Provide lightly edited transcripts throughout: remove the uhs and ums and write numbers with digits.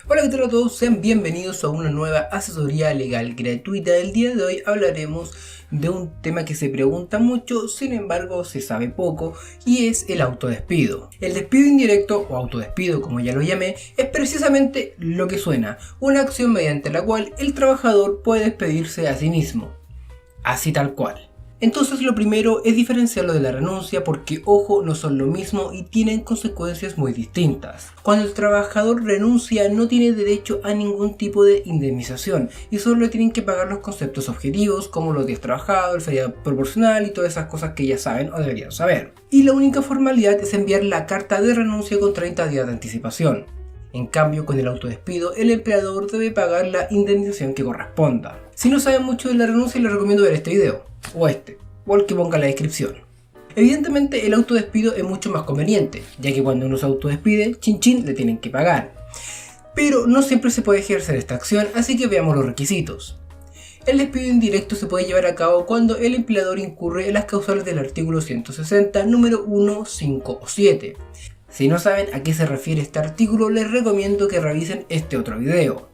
Hola, ¿qué tal a todos? Sean bienvenidos a una nueva asesoría legal gratuita. El día de hoy hablaremos de un tema que se pregunta mucho, sin embargo se sabe poco, y es el autodespido. El despido indirecto o autodespido, como ya lo llamé, es precisamente lo que suena, una acción mediante la cual el trabajador puede despedirse a sí mismo, así tal cual. Entonces lo primero es diferenciarlo de la renuncia porque, ojo, no son lo mismo y tienen consecuencias muy distintas. Cuando el trabajador renuncia no tiene derecho a ningún tipo de indemnización y solo le tienen que pagar los conceptos objetivos como los días trabajados, el feriado proporcional y todas esas cosas que ya saben o deberían saber. Y la única formalidad es enviar la carta de renuncia con 30 días de anticipación. En cambio, con el autodespido, el empleador debe pagar la indemnización que corresponda. Si no saben mucho de la renuncia, les recomiendo ver este video, o el que ponga en la descripción. Evidentemente, el autodespido es mucho más conveniente, ya que cuando uno se autodespide, chin chin le tienen que pagar. Pero no siempre se puede ejercer esta acción, así que veamos los requisitos. El despido indirecto se puede llevar a cabo cuando el empleador incurre en las causales del artículo 160, número 1, 5 o 7. Si no saben a qué se refiere este artículo, les recomiendo que revisen este otro video.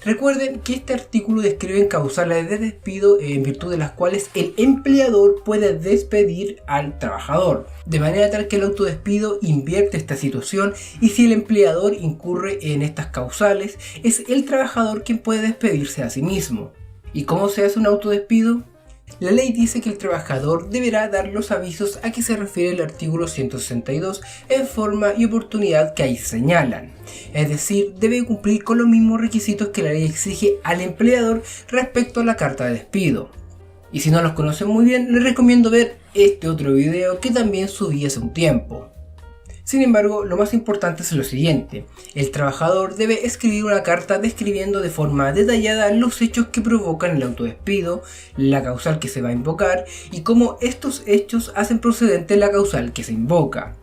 Recuerden que este artículo describe causales de despido en virtud de las cuales el empleador puede despedir al trabajador, de manera tal que el autodespido invierte esta situación y si el empleador incurre en estas causales, es el trabajador quien puede despedirse a sí mismo. ¿Y cómo se hace un autodespido? La ley dice que el trabajador deberá dar los avisos a que se refiere el artículo 162 en forma y oportunidad que ahí señalan. Es decir, debe cumplir con los mismos requisitos que la ley exige al empleador respecto a la carta de despido. Y si no los conocen muy bien, les recomiendo ver este otro video que también subí hace un tiempo. Sin embargo, lo más importante es lo siguiente: el trabajador debe escribir una carta describiendo de forma detallada los hechos que provocan el autodespido, la causal que se va a invocar y cómo estos hechos hacen procedente la causal que se invoca.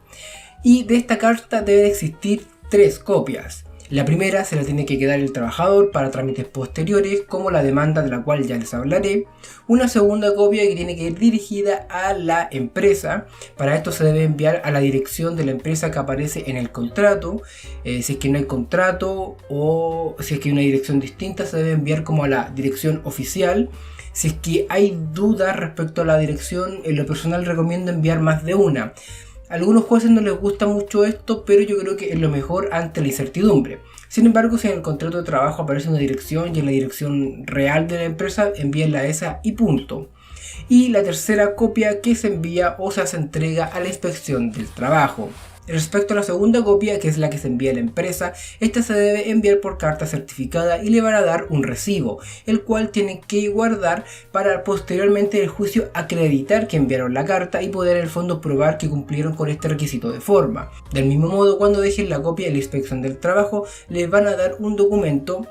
Y de esta carta deben existir 3 copias. La primera se la tiene que quedar el trabajador para trámites posteriores, como la demanda de la cual ya les hablaré. Una segunda copia que tiene que ir dirigida a la empresa. Para esto se debe enviar a la dirección de la empresa que aparece en el contrato. Si es que no hay contrato o si es que hay una dirección distinta, se debe enviar como a la dirección oficial. Si es que hay dudas respecto a la dirección, en lo personal recomiendo enviar más de una. A algunos jueces no les gusta mucho esto, pero yo creo que es lo mejor ante la incertidumbre. Sin embargo, si en el contrato de trabajo aparece una dirección y en la dirección real de la empresa, envíenla a esa y punto. Y la tercera copia que se envía o se hace entrega a la inspección del trabajo. Respecto a la segunda copia, que es la que se envía a la empresa, esta se debe enviar por carta certificada y le van a dar un recibo, el cual tienen que guardar para posteriormente el juicio acreditar que enviaron la carta y poder en el fondo probar que cumplieron con este requisito de forma. Del mismo modo, cuando dejen la copia de la inspección del trabajo, les van a dar un documento,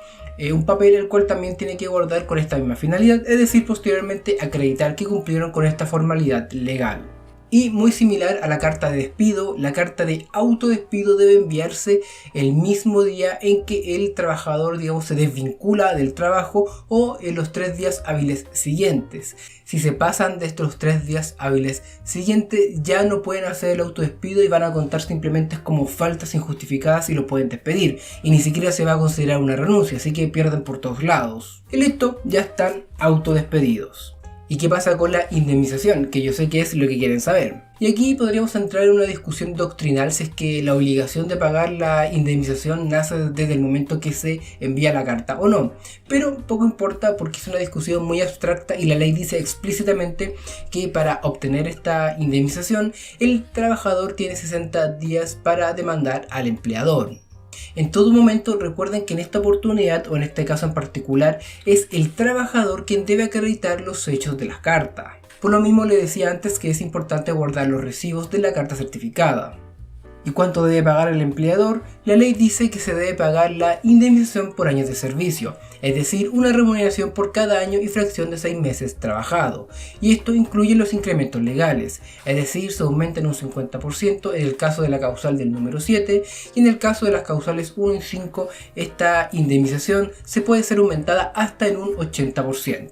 un papel, el cual también tiene que guardar con esta misma finalidad, es decir, posteriormente acreditar que cumplieron con esta formalidad legal. Y muy similar a la carta de despido, la carta de autodespido debe enviarse el mismo día en que el trabajador, se desvincula del trabajo o en los 3 días hábiles siguientes. Si se pasan de estos 3 días hábiles siguientes, ya no pueden hacer el autodespido y van a contar simplemente como faltas injustificadas y lo pueden despedir. Y ni siquiera se va a considerar una renuncia, así que pierden por todos lados. Y listo, ya están autodespedidos. ¿Y qué pasa con la indemnización? Que yo sé que es lo que quieren saber. Y aquí podríamos entrar en una discusión doctrinal si es que la obligación de pagar la indemnización nace desde el momento que se envía la carta o no. Pero poco importa porque es una discusión muy abstracta y la ley dice explícitamente que para obtener esta indemnización el trabajador tiene 60 días para demandar al empleador. En todo momento recuerden que en esta oportunidad o en este caso en particular es el trabajador quien debe acreditar los hechos de la carta. Por lo mismo le decía antes que es importante guardar los recibos de la carta certificada. ¿Y cuánto debe pagar el empleador? La ley dice que se debe pagar la indemnización por años de servicio, es decir, una remuneración por cada año y fracción de 6 meses trabajado. Y esto incluye los incrementos legales, es decir, se aumenta en un 50% en el caso de la causal del número 7 y en el caso de las causales 1 y 5 esta indemnización se puede ser aumentada hasta en un 80%.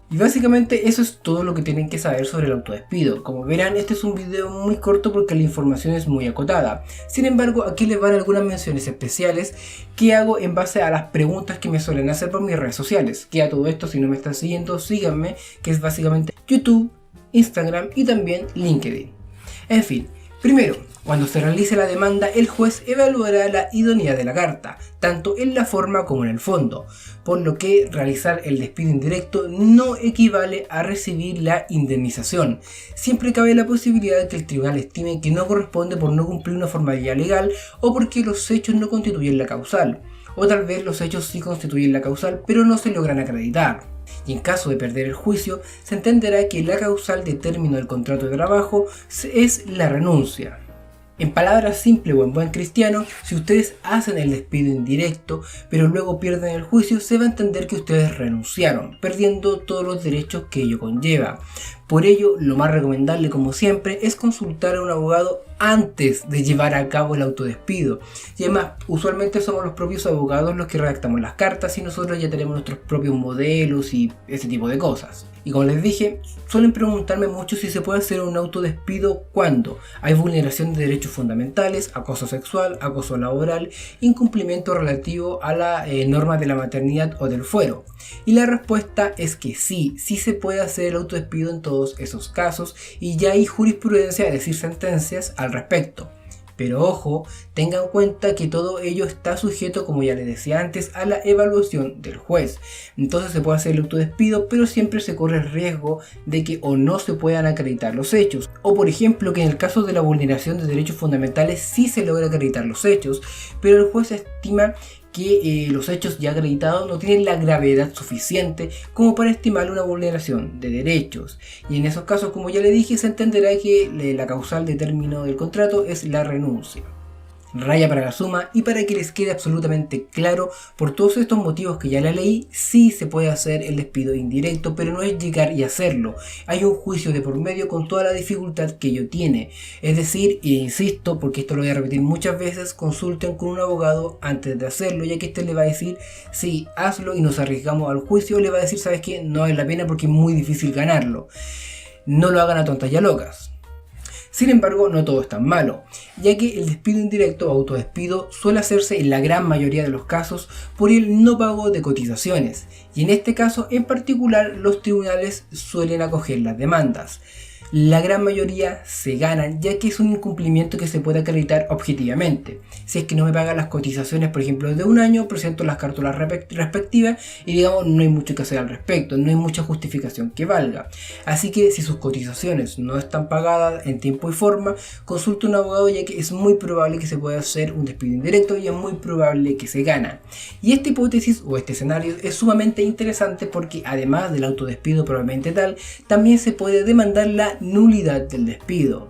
Y básicamente eso es todo lo que tienen que saber sobre el autodespido. Como verán, este es un video muy corto porque la información es muy acotada. Sin embargo, aquí les van algunas menciones especiales que hago en base a las preguntas que me suelen hacer por mis redes sociales. Que a todo esto, si no me están siguiendo, síganme, que es básicamente YouTube, Instagram y también LinkedIn. En fin, primero, cuando se realice la demanda, el juez evaluará la idoneidad de la carta, tanto en la forma como en el fondo, por lo que realizar el despido indirecto no equivale a recibir la indemnización. Siempre cabe la posibilidad de que el tribunal estime que no corresponde por no cumplir una formalidad legal o porque los hechos no constituyen la causal, o tal vez los hechos sí constituyen la causal pero no se logran acreditar. Y en caso de perder el juicio, se entenderá que la causal de término del contrato de trabajo es la renuncia. En palabras simples o en buen cristiano, si ustedes hacen el despido indirecto, pero luego pierden el juicio, se va a entender que ustedes renunciaron, perdiendo todos los derechos que ello conlleva. Por ello, lo más recomendable, como siempre, es consultar a un abogado antes de llevar a cabo el autodespido. Y además, usualmente somos los propios abogados los que redactamos las cartas y nosotros ya tenemos nuestros propios modelos y ese tipo de cosas. Y como les dije, suelen preguntarme mucho si se puede hacer un autodespido cuando hay vulneración de derechos fundamentales, acoso sexual, acoso laboral, incumplimiento relativo a la norma de la maternidad o del fuero. Y la respuesta es que sí se puede hacer el autodespido en todos esos casos y ya hay jurisprudencia, es decir, sentencias al respecto. Pero ojo, tengan en cuenta que todo ello está sujeto, como ya les decía antes, a la evaluación del juez. Entonces se puede hacer el autodespido, pero siempre se corre el riesgo de que o no se puedan acreditar los hechos, o por ejemplo que en el caso de la vulneración de derechos fundamentales sí se logra acreditar los hechos, pero el juez estima que los hechos ya acreditados no tienen la gravedad suficiente como para estimar una vulneración de derechos. Y en esos casos, como ya le dije, se entenderá que la causal de término del contrato es la renuncia. Raya para la suma, y para que les quede absolutamente claro, por todos estos motivos que ya la leí, sí se puede hacer el despido indirecto, pero no es llegar y hacerlo. Hay un juicio de por medio con toda la dificultad que ello tiene. Es decir, e insisto, porque esto lo voy a repetir muchas veces, consulten con un abogado antes de hacerlo, ya que este le va a decir, sí, hazlo y nos arriesgamos al juicio, le va a decir, sabes qué, no vale la pena porque es muy difícil ganarlo. No lo hagan a tontas y a locas. Sin embargo, no todo es tan malo, ya que el despido indirecto o autodespido suele hacerse en la gran mayoría de los casos por el no pago de cotizaciones, y en este caso en particular los tribunales suelen acoger las demandas. La gran mayoría se ganan, ya que es un incumplimiento que se puede acreditar objetivamente. Si es que no me pagan las cotizaciones, por ejemplo, de un año, presento las cártulas respectivas y digamos no hay mucho que hacer al respecto, no hay mucha justificación que valga. Así que si sus cotizaciones no están pagadas en tiempo y forma, consulte a un abogado, ya que es muy probable que se pueda hacer un despido indirecto y es muy probable que se gana. Y esta hipótesis o este escenario es sumamente interesante porque además del autodespido probablemente tal, también se puede demandar la nulidad del despido.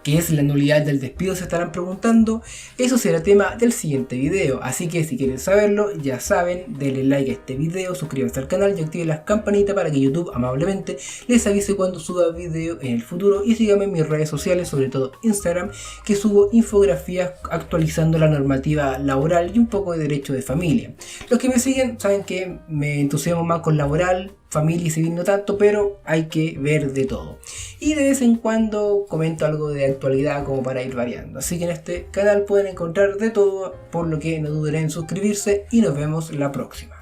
¿Qué es la nulidad del despido? Se estarán preguntando. Eso será tema del siguiente video, así que si quieren saberlo, ya saben, denle like a este video, suscríbanse al canal y activen la campanita para que YouTube amablemente les avise cuando suba video en el futuro, y síganme en mis redes sociales, sobre todo Instagram, que subo infografías actualizando la normativa laboral y un poco de derecho de familia. Los que me siguen saben que me entusiasmo más con laboral, familia y civil no tanto, pero hay que ver de todo. Y de vez en cuando comento algo de actualidad como para ir variando. Así que en este canal pueden encontrar de todo, por lo que no duden en suscribirse y nos vemos la próxima.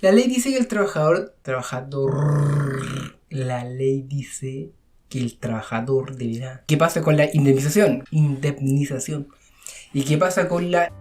La ley dice que el La ley dice que el trabajador deberá... ¿Qué pasa con la indemnización? ¿Y qué pasa con la